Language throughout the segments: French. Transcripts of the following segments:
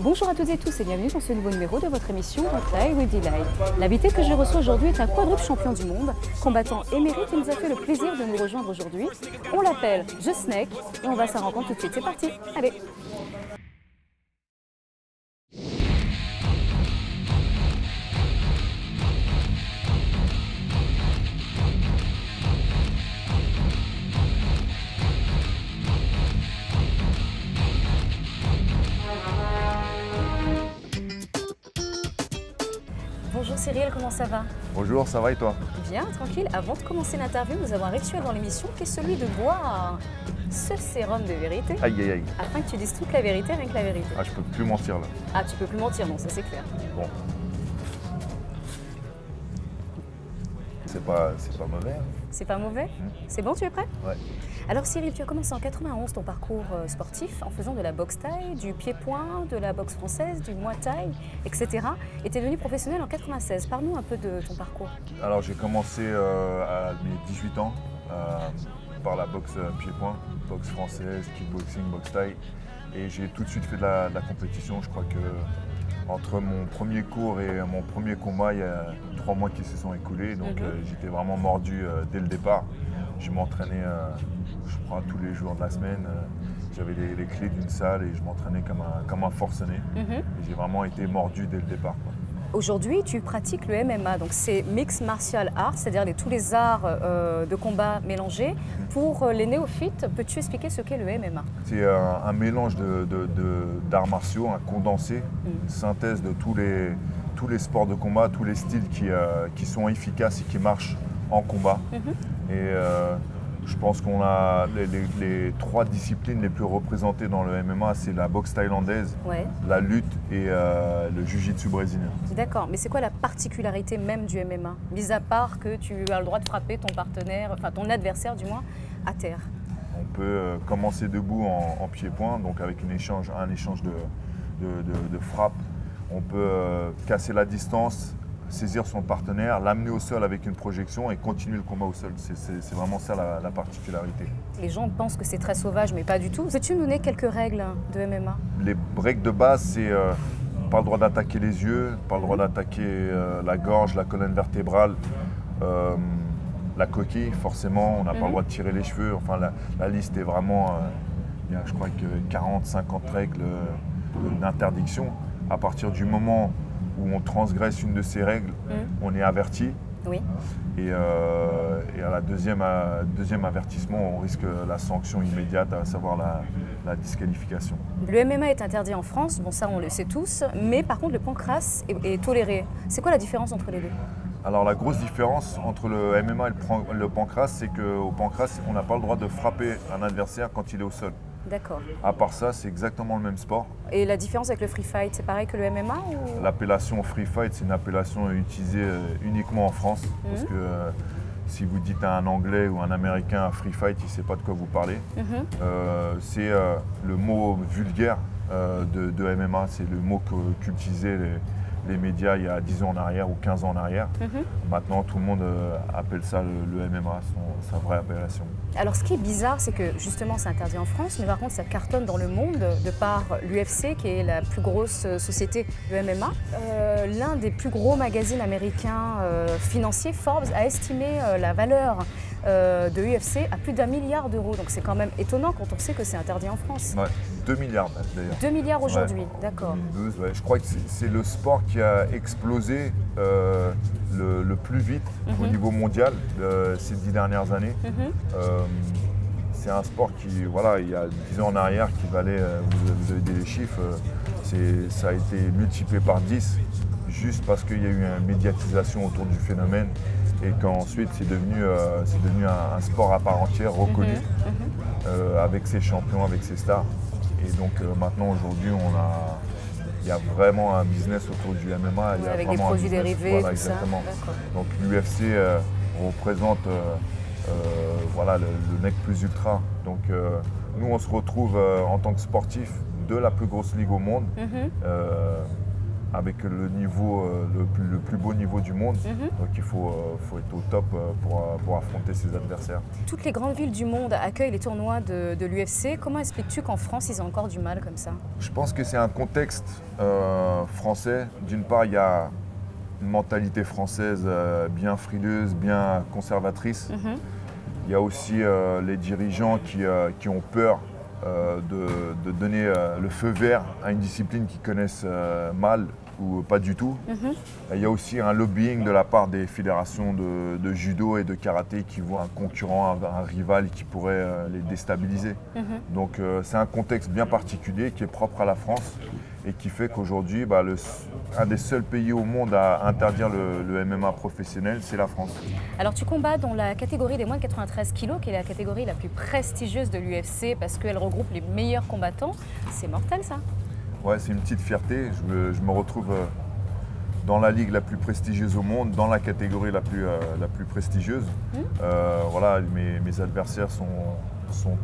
Bonjour à toutes et tous et bienvenue dans ce nouveau numéro de votre émission Thai with Eli. L'invité que je reçois aujourd'hui est un quadruple champion du monde, combattant émérite qui nous a fait le plaisir de nous rejoindre aujourd'hui. On l'appelle The Snake et on va à sa rencontre tout de suite. C'est parti, allez! Bonjour Cyril, comment ça va? Bonjour, ça va et toi? Bien, tranquille. Avant de commencer l'interview, nous avons un rituel dans l'émission qui est celui de boire ce sérum de vérité. Aïe aïe aïe. Afin que tu dises toute la vérité, rien que la vérité. Ah, je peux plus mentir là. Ah, tu peux plus mentir, non, ça c'est clair. Bon. C'est pas mauvais. Hein. C'est pas mauvais? C'est bon, tu es prêt? Ouais. Alors Cyril, tu as commencé en 91 ton parcours sportif en faisant de la boxe thaï, du pied-point, de la boxe française, du muay thai, etc. Et tu es devenu professionnel en 96. Parle-nous un peu de ton parcours. Alors j'ai commencé à mes 18 ans par la boxe pied-point, boxe française, kickboxing, boxe thaï. Et j'ai tout de suite fait de la compétition. Je crois que entre mon premier cours et mon premier combat, il y a 3 mois qui se sont écoulés. Donc j'étais vraiment mordu dès le départ. Je m'entraînais, je crois, tous les jours de la semaine. J'avais les clés d'une salle et je m'entraînais comme un forcené. Et j'ai vraiment été mordu dès le départ. Aujourd'hui, tu pratiques le MMA, donc c'est Mixed Martial Arts, c'est-à-dire tous les arts de combat mélangés. Pour les néophytes, peux-tu expliquer ce qu'est le MMA? C'est un mélange d'arts martiaux, un condensé, une synthèse de tous les sports de combat, tous les styles qui sont efficaces et qui marchent en combat. Et je pense qu'on a les 3 disciplines les plus représentées dans le MMA, c'est la boxe thaïlandaise, la lutte et le jiu-jitsu brésilien. D'accord, mais c'est quoi la particularité même du MMA? Mis à part que tu as le droit de frapper ton partenaire, enfin ton adversaire du moins, à terre. On peut commencer debout en pied-point, donc avec un échange de frappes. On peut casser la distance, saisir son partenaire, l'amener au sol avec une projection et continuer le combat au sol. C'est vraiment ça la particularité. Les gens pensent que c'est très sauvage, mais pas du tout. Peux-tu nous donner quelques règles de MMA? Les règles de base, c'est pas le droit d'attaquer les yeux, pas le droit d'attaquer la gorge, la colonne vertébrale, la coquille, forcément. On n'a pas le droit de tirer les cheveux. Enfin, la liste est vraiment... il y a, je crois, que 40-50 règles d'interdiction. À partir du moment où on transgresse une de ces règles, on est averti. Oui. Et à la deuxième avertissement, on risque la sanction immédiate, à savoir la disqualification. Le MMA est interdit en France, bon ça on le sait tous, mais par contre le pancrace est toléré. C'est quoi la différence entre les deux? Alors la grosse différence entre le MMA et le pancrace, c'est qu'au pancrace, on n'a pas le droit de frapper un adversaire quand il est au sol. D'accord. À part ça, c'est exactement le même sport. Et la différence avec le free fight, c'est pareil que le MMA ou... L'appellation free fight, c'est une appellation utilisée uniquement en France. Parce que si vous dites à un Anglais ou un Américain free fight, il ne sait pas de quoi vous parlez. C'est le mot vulgaire de MMA, c'est le mot qu'utilisaient les médias il y a 10 ans en arrière ou 15 ans en arrière. Maintenant, tout le monde appelle ça le MMA, sa vraie appellation. Alors, ce qui est bizarre, c'est que justement, c'est interdit en France, mais par contre, ça cartonne dans le monde de par l'UFC, qui est la plus grosse société de MMA. L'un des plus gros magazines américains financiers, Forbes, a estimé la valeur de l'UFC à plus d'1 milliard d'euros. Donc, c'est quand même étonnant quand on sait que c'est interdit en France. Ouais, 2 milliards d'ailleurs. 2 milliards aujourd'hui, d'accord. 2012, ouais. Je crois que c'est le sport qui a explosé le plus vite au niveau mondial ces 10 dernières années. C'est un sport qui, voilà, il y a 10 ans en arrière, qui valait, vous avez des chiffres, ça a été multiplié par 10, juste parce qu'il y a eu une médiatisation autour du phénomène et qu'ensuite c'est devenu un sport à part entière, reconnu, avec ses champions, avec ses stars. Et donc maintenant, aujourd'hui, il y a vraiment un business autour du MMA. Il y a avec vraiment des produits dérivés, voilà, tout exactement. ça. Donc l'UFC représente voilà, le nec plus ultra. Donc nous, on se retrouve en tant que sportif de la plus grosse ligue au monde avec le niveau, le plus beau niveau du monde. Donc il faut être au top pour affronter ses adversaires. Toutes les grandes villes du monde accueillent les tournois de l'UFC. Comment expliques-tu qu'en France, ils ont encore du mal comme ça? Je pense que c'est un contexte français. D'une part, il y a une mentalité française bien frileuse, bien conservatrice. Il y a aussi les dirigeants qui ont peur de donner le feu vert à une discipline qu'ils connaissent mal ou pas du tout. Il y a aussi un lobbying de la part des fédérations de judo et de karaté qui voient un concurrent, un rival qui pourrait les déstabiliser. Donc c'est un contexte bien particulier qui est propre à la France et qui fait qu'aujourd'hui, un des seuls pays au monde à interdire le MMA professionnel, c'est la France. Alors tu combats dans la catégorie des moins de 93 kg, qui est la catégorie la plus prestigieuse de l'UFC parce qu'elle regroupe les meilleurs combattants. C'est mortel ça? Ouais, c'est une petite fierté. Je me retrouve dans la ligue la plus prestigieuse au monde, dans la catégorie la plus prestigieuse. Voilà, mes adversaires sont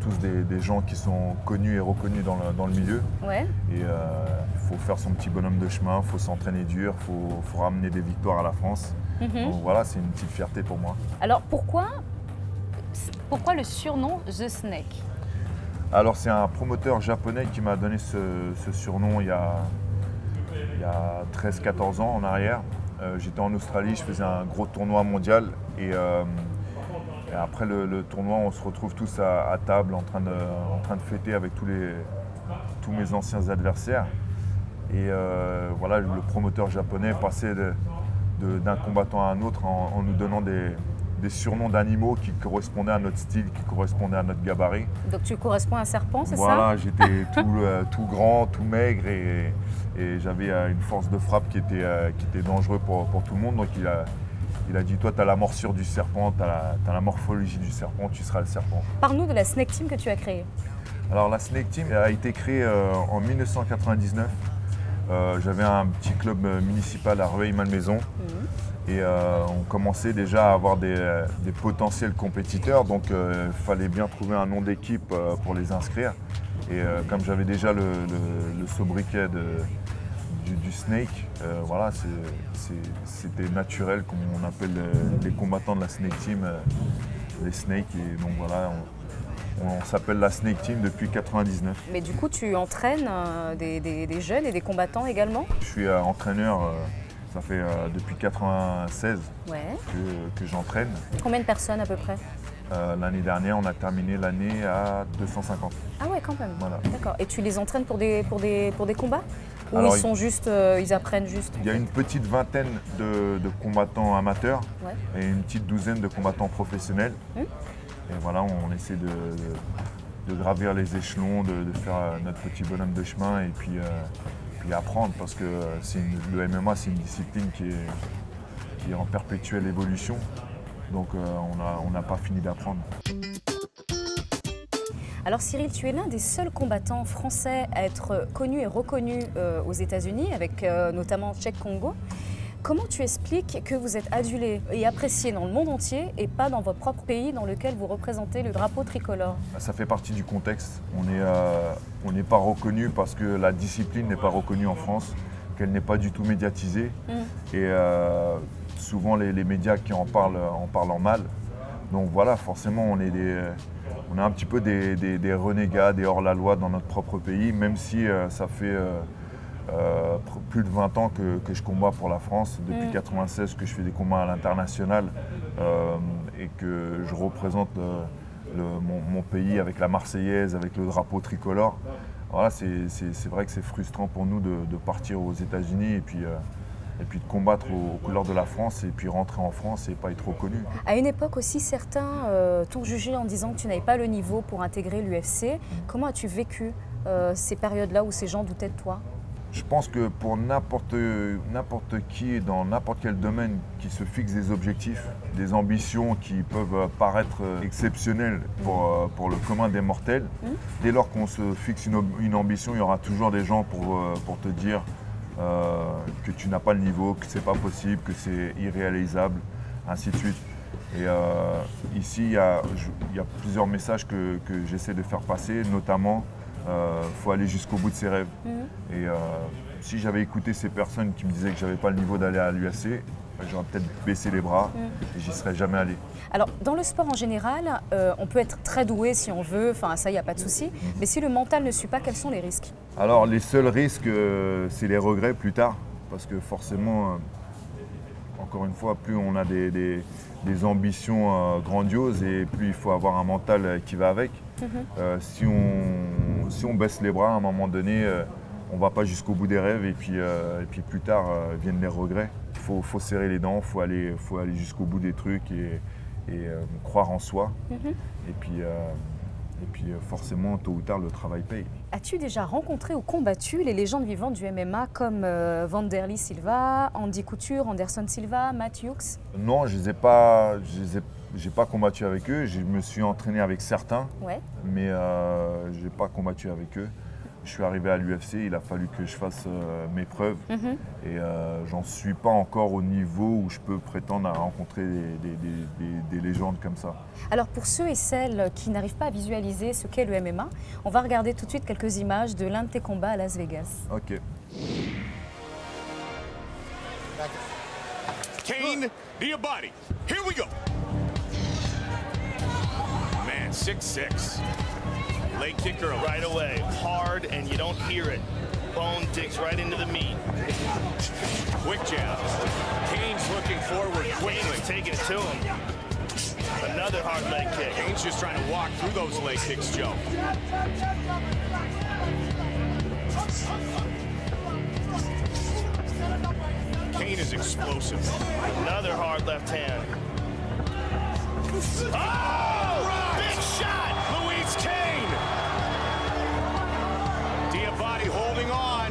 tous des gens qui sont connus et reconnus dans le milieu. Ouais. Et il faut faire son petit bonhomme de chemin, il faut s'entraîner dur, il faut ramener des victoires à la France. Donc voilà, c'est une petite fierté pour moi. Alors pourquoi le surnom The Snake? Alors c'est un promoteur japonais qui m'a donné ce surnom il y a 13-14 ans en arrière. J'étais en Australie, je faisais un gros tournoi mondial et après le tournoi, on se retrouve tous à table en train de fêter avec tous mes anciens adversaires. Et voilà, le promoteur japonais passait d'un combattant à un autre en nous donnant des surnoms d'animaux qui correspondaient à notre style, qui correspondaient à notre gabarit. Donc tu corresponds à un serpent, c'est ça? Voilà, j'étais tout grand, tout maigre et j'avais une force de frappe qui était dangereuse pour tout le monde. Donc il a dit, toi, tu as la morsure du serpent, tu as la morphologie du serpent, tu seras le serpent. Parle-nous de la Snake Team que tu as créée. Alors la Snake Team a été créée en 1999. J'avais un petit club municipal à Rueil-Malmaison. Et on commençait déjà à avoir des potentiels compétiteurs, donc il fallait bien trouver un nom d'équipe pour les inscrire. Et comme j'avais déjà le sobriquet du Snake, voilà, c'était naturel, comme on appelle les combattants de la Snake Team, les Snakes. Et donc voilà, on s'appelle la Snake Team depuis 1999. Mais du coup, tu entraînes des jeunes et des combattants également? Je suis entraîneur. Ça fait depuis 1996 que j'entraîne. Combien de personnes à peu près? L'année dernière, on a terminé l'année à 250. Ah ouais, quand même. Voilà. D'accord. Et tu les entraînes pour des combats? Ou alors, ils apprennent juste? Il y a une petite vingtaine de combattants amateurs et une petite douzaine de combattants professionnels. Et voilà, on essaie de gravir les échelons, de faire notre petit bonhomme de chemin et puis apprendre, parce que le MMA, c'est une discipline qui est en perpétuelle évolution. Donc on n'a pas fini d'apprendre. Alors Cyril, tu es l'un des seuls combattants français à être connu et reconnu aux États-Unis, avec notamment Cheick Kongo. Comment tu expliques que vous êtes adulé et apprécié dans le monde entier et pas dans votre propre pays dans lequel vous représentez le drapeau tricolore? Ça fait partie du contexte. On n'est pas reconnu parce que la discipline n'est pas reconnue en France, qu'elle n'est pas du tout médiatisée. Et souvent les médias qui en parlent en mal. Donc voilà, forcément on est un petit peu des renégats, des hors-la-loi dans notre propre pays, même si ça fait plus de 20 ans que je combats pour la France, depuis 1996 que je fais des combats à l'international et que je représente mon pays avec la Marseillaise, avec le drapeau tricolore. Voilà, c'est vrai que c'est frustrant pour nous de partir aux États-Unis et puis de combattre aux couleurs de la France et puis rentrer en France et pas être reconnu. À une époque aussi, certains t'ont jugé en disant que tu n'avais pas le niveau pour intégrer l'UFC. Comment as-tu vécu ces périodes-là où ces gens doutaient de toi? Je pense que pour n'importe qui, dans n'importe quel domaine, qui se fixe des objectifs, des ambitions qui peuvent paraître exceptionnelles pour le commun des mortels, dès lors qu'on se fixe une ambition, il y aura toujours des gens pour te dire que tu n'as pas le niveau, que c'est pas possible, que c'est irréalisable, ainsi de suite. Et ici, il y a plusieurs messages que j'essaie de faire passer, notamment il faut aller jusqu'au bout de ses rêves. Et si j'avais écouté ces personnes qui me disaient que j'avais pas le niveau d'aller à l'UFC, j'aurais peut-être baissé les bras et j'y serais jamais allé. Alors, dans le sport en général, on peut être très doué si on veut, enfin ça, il n'y a pas de souci. Mais si le mental ne suit pas, quels sont les risques? Alors, les seuls risques, c'est les regrets plus tard. Parce que forcément, encore une fois, plus on a des ambitions grandioses et plus il faut avoir un mental qui va avec. Si on baisse les bras, à un moment donné, on ne va pas jusqu'au bout des rêves et puis plus tard viennent les regrets. Il faut serrer les dents, il faut aller jusqu'au bout des trucs et croire en soi. Et puis forcément, tôt ou tard, le travail paye. As-tu déjà rencontré ou combattu les légendes vivantes du MMA comme Wanderlei Silva, Andy Couture, Anderson Silva, Matt Hughes? Non, j'ai pas combattu avec eux. Je me suis entraîné avec certains, mais je n'ai pas combattu avec eux. Je suis arrivé à l'UFC, il a fallu que je fasse mes preuves et j'en suis pas encore au niveau où je peux prétendre à rencontrer des légendes comme ça. Alors pour ceux et celles qui n'arrivent pas à visualiser ce qu'est le MMA, on va regarder tout de suite quelques images de l'un de tes combats à Las Vegas. Ok. Cain Diabate, here we go. Man, 6'6". Leg kicker right away, hard, and you don't hear it. Bone digs right into the meat. Quick jab. Cain's looking forward quickly. Cain's taking it to him. Another hard leg kick. Cain's just trying to walk through those leg kicks, Joe. Cain is explosive. Another hard left hand. Oh! Big shot! Louise Cain! Diabate holding on.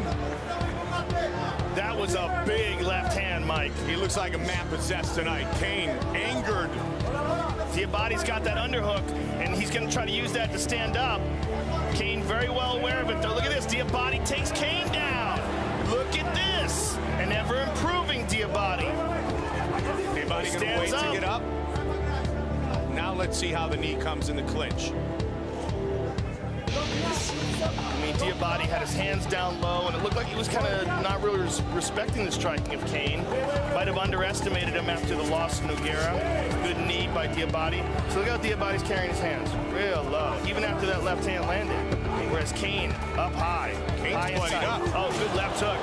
That was a big left hand, Mike. He looks like a man possessed tonight. Cain angered. Diabate's got that underhook, and he's going to try to use that to stand up. Cain very well aware of it, though. Look at this. Diabate takes Cain down. Look at this. An ever-improving Diabate. Diabate going to wait to get up. Now let's see how the knee comes in the clinch. I mean, Diabate had his hands down low, and it looked like he was kind of not really respecting the striking of Cain. Might have underestimated him after the loss to Nogueira. Good knee by Diabate. So look how Diabate's carrying his hands real low, even after that left hand landed. Whereas Cain up high. Cain's bloodied up. Oh, good left hook.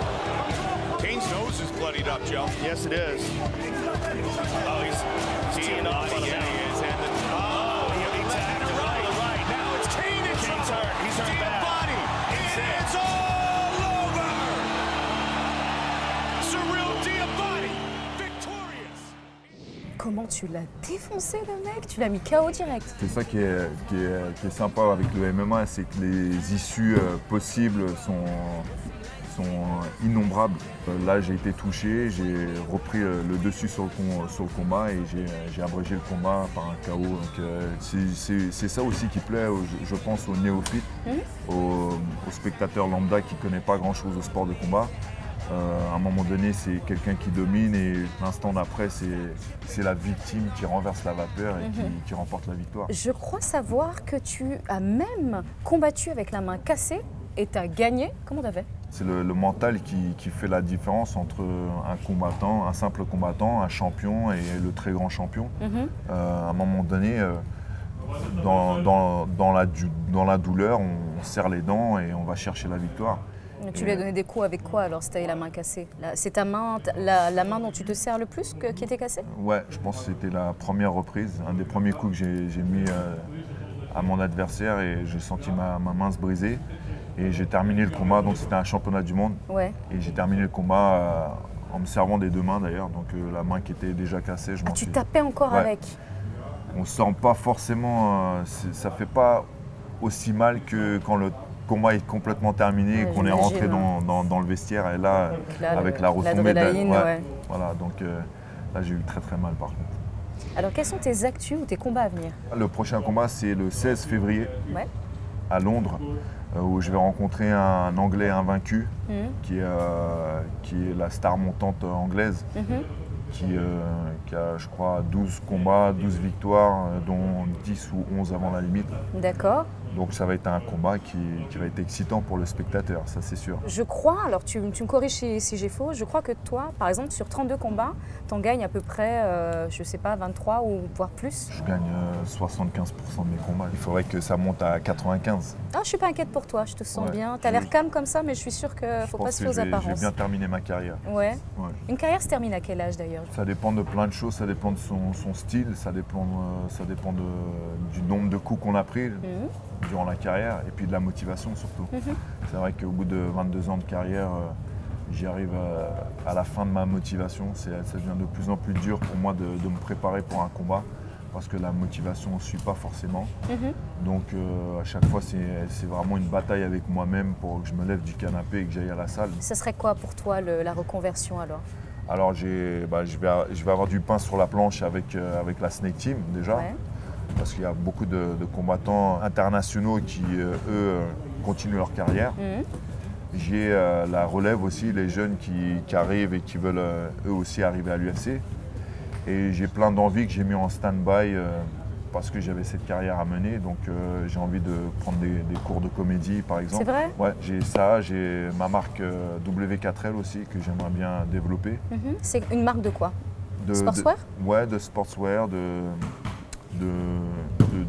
Cain's nose is bloodied up, Joe. Yes, it is. Oh, he's teeing off on him. Yeah, he is. And he attacked to the right. Now it's Cain. Cain's hurt. He's hurt bad. It's all over. Cyril Diabate, victorious. Comment tu l'as défoncé, le mec? Tu l'as mis KO direct. C'est ça qui est sympa avec le MMA, c'est que les issues possibles sont innombrables. Là, j'ai été touché, j'ai repris le dessus sur le combat et j'ai abrégé le combat par un KO. Donc, c'est ça aussi qui plaît, je pense, aux néophytes, aux spectateurs lambda qui ne connaissent pas grand-chose au sport de combat. À un moment donné, c'est quelqu'un qui domine et l'instant d'après, c'est la victime qui renverse la vapeur et qui remporte la victoire. Je crois savoir que tu as même combattu avec la main cassée et tu as gagné. Comment tu as fait? C'est le mental qui fait la différence entre un combattant, un simple combattant, un champion et le très grand champion. À un moment donné, dans la douleur, on serre les dents et on va chercher la victoire. Tu lui as donné des coups avec quoi alors si tu avais la main cassée? C'est ta main, la main dont tu te sers le plus qui était cassée? Ouais, je pense que c'était la première reprise, un des premiers coups que j'ai mis à mon adversaire et j'ai senti ma main se briser. Et j'ai terminé le combat, donc c'était un championnat du monde. Ouais. Et j'ai terminé le combat en me servant des deux mains d'ailleurs, donc la main qui était déjà cassée, je m'en suis... Tu tapais encore avec? On ne sent pas forcément, ça fait pas aussi mal que quand le combat est complètement terminé et qu'on est rentré dans le vestiaire et là avec la retombée voilà, donc là j'ai eu très très mal par contre. Alors quels sont tes actus ou tes combats à venir? Le prochain combat c'est le 16 février à Londres où je vais rencontrer un Anglais invaincu qui est la star montante anglaise. qui a, je crois, 12 combats, 12 victoires, dont 10 ou 11 avant la limite. D'accord. Donc ça va être un combat qui va être excitant pour le spectateur, ça c'est sûr. Je crois, alors tu me corriges si j'ai faux, je crois que toi, par exemple, sur 32 combats, tu en gagnes à peu près, je sais pas, 23 ou voire plus. Je gagne 75% de mes combats. Il faudrait que ça monte à 95. Ah, je suis pas inquiète pour toi, je te sens Ouais, bien. Tu as l'air calme comme ça, mais je suis sûre qu'il ne faut pas se fier aux Je vais apparences. bien terminer ma carrière. Ouais. Ouais. Une carrière se termine à quel âge d'ailleurs? Ça dépend de plein de choses, ça dépend de son style, ça dépend du nombre de coups qu'on a pris durant la carrière et puis de la motivation surtout. C'est vrai qu'au bout de 22 ans de carrière, j'y arrive à la fin de ma motivation. Ça devient de plus en plus dur pour moi de me préparer pour un combat parce que la motivation ne suit pas forcément. Donc à chaque fois, c'est vraiment une bataille avec moi-même pour que je me lève du canapé et que j'aille à la salle. Ça serait quoi pour toi la reconversion alors? Alors je vais avoir du pain sur la planche avec la Snake Team déjà. Ouais. Parce qu'il y a beaucoup de combattants internationaux qui, eux, continuent leur carrière. J'ai la relève aussi, les jeunes qui arrivent et qui veulent eux aussi arriver à l'UFC. Et j'ai plein d'envies que j'ai mis en stand-by parce que j'avais cette carrière à mener. Donc j'ai envie de prendre des cours de comédie par exemple. C'est vrai? Ouais, j'ai ça, j'ai ma marque W4L aussi que j'aimerais bien développer. C'est une marque de quoi? Sportswear? Ouais, de sportswear, de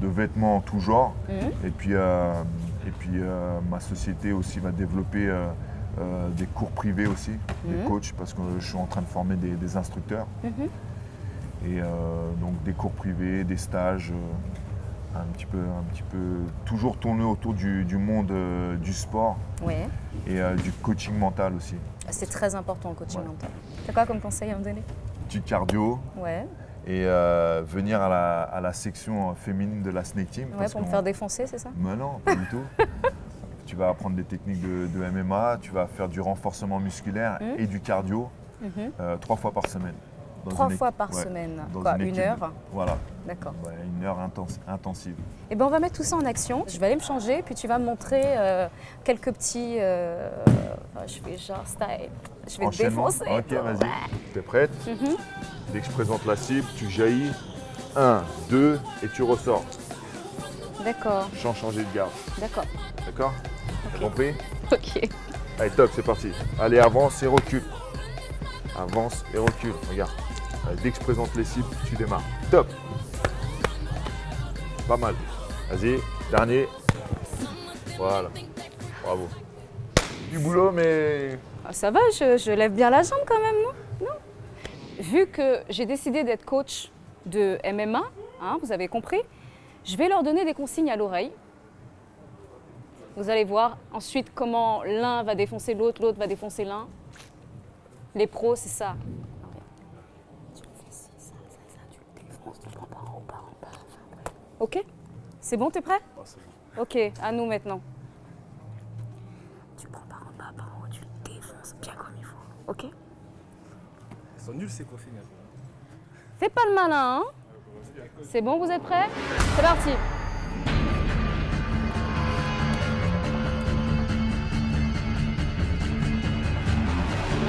vêtements en tout genre. Et puis ma société aussi va développer des cours privés aussi, des coachs, parce que je suis en train de former des instructeurs. Et donc des cours privés, des stages, un petit peu toujours tournés autour du monde du sport et du coaching mental aussi. C'est très important le coaching mental. T'as quoi comme conseil à me donner? Petit cardio. Ouais. Et venir à la section féminine de la Snake Team. Ouais, pour me faire défoncer, c'est ça? Mais non, pas du tout. Tu vas apprendre des techniques de MMA, tu vas faire du renforcement musculaire et du cardio 3 fois par semaine. 3 fois par semaine. Quoi, une heure? Voilà. D'accord. Ouais, une heure intensive. Eh bien, on va mettre tout ça en action. Je vais aller me changer, puis tu vas me montrer quelques petits... je fais genre style. Je vais te défoncer. Ok, vas-y. T'es prête? Dès que je présente la cible, tu jaillis. 1, 2 et tu ressors. D'accord. Sans changer de garde. D'accord. D'accord? T'as compris? Ok. Allez, top, c'est parti. Allez, avance et recule. Avance et recule. Regarde. Allez, dès que je présente les cibles, tu démarres. Top. Pas mal. Vas-y, dernier. Voilà. Bravo. Du boulot, mais... Ah, ça va, je lève bien la jambe quand même, non? Non. Vu que j'ai décidé d'être coach de MMA, hein, vous avez compris, je vais leur donner des consignes à l'oreille. Vous allez voir ensuite comment l'un va défoncer l'autre, l'autre va défoncer l'un. Les pros, c'est ça. Tu fais ci, ça, tu le défonces, tu prends par en bas, en bas. Ok? C'est bon, t'es prêt? Oh, c'est bon. Ok, à nous maintenant. Tu prends par en bas, par en haut, tu le défonces bien comme il faut. Ok? Ils sont nuls ces consignes. Fais pas le malin, hein? C'est bon, vous êtes prêts? C'est parti!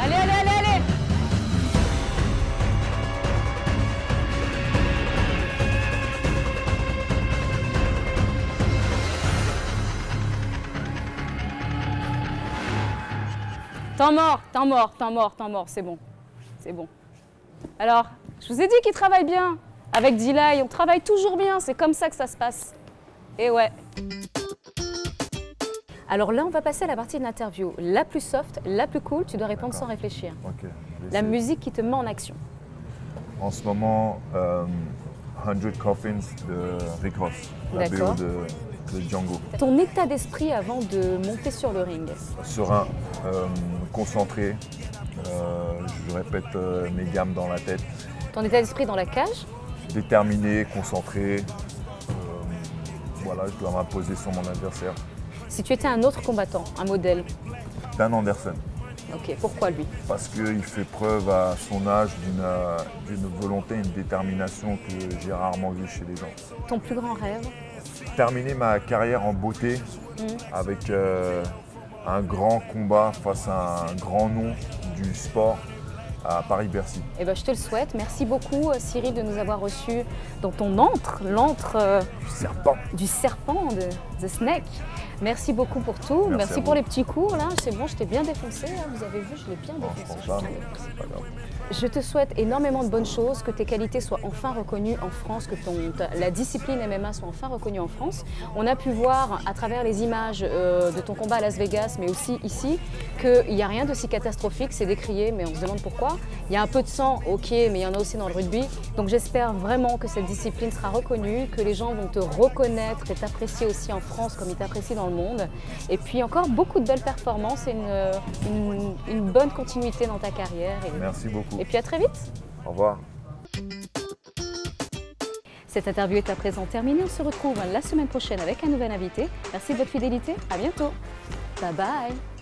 Allez, allez, allez, allez! Temps mort, c'est bon. C'est bon. Alors, je vous ai dit qu'il travaille bien. Avec D-Lie, on travaille toujours bien, c'est comme ça que ça se passe. Et ouais. Alors là, on va passer à la partie de l'interview la plus soft, la plus cool. Tu dois répondre sans réfléchir. Ok. La musique qui te met en action. En ce moment, 100 Coffins de Rick Ross, la BO D'accord. de Django. Ton état d'esprit avant de monter sur le ring. Serein, concentré, je répète mes gammes dans la tête. Ton état d'esprit dans la cage. Déterminé, concentré. Voilà, je dois m'imposer sur mon adversaire. Si tu étais un autre combattant, un modèle. Dan Anderson. Ok, pourquoi lui? Parce qu'il fait preuve à son âge d'une volonté, une détermination que j'ai rarement vue chez les gens. Ton plus grand rêve? Terminer ma carrière en beauté avec un grand combat face à un grand nom du sport à Paris-Bercy. Eh ben, je te le souhaite. Merci beaucoup Cyril de nous avoir reçus dans ton antre, l'antre du serpent, de The Snake. Merci beaucoup pour tout. Merci pour les petits coups. Là, c'est bon, je t'ai bien défoncé. Là. Vous avez vu, je l'ai bien défoncé. Je te souhaite énormément de bonnes choses, que tes qualités soient enfin reconnues en France, que la discipline MMA soit enfin reconnue en France. On a pu voir à travers les images de ton combat à Las Vegas, mais aussi ici, qu'il n'y a rien de si catastrophique, c'est décrié, mais on se demande pourquoi. Il y a un peu de sang, ok, mais il y en a aussi dans le rugby. Donc j'espère vraiment que cette discipline sera reconnue, que les gens vont te reconnaître et t'apprécier aussi en France comme ils t'apprécient dans le monde. Et puis encore beaucoup de belles performances et une bonne continuité dans ta carrière. Merci beaucoup. Et puis à très vite. Au revoir. Cette interview est à présent terminée. On se retrouve la semaine prochaine avec un nouvel invité. Merci de votre fidélité. À bientôt. Bye bye.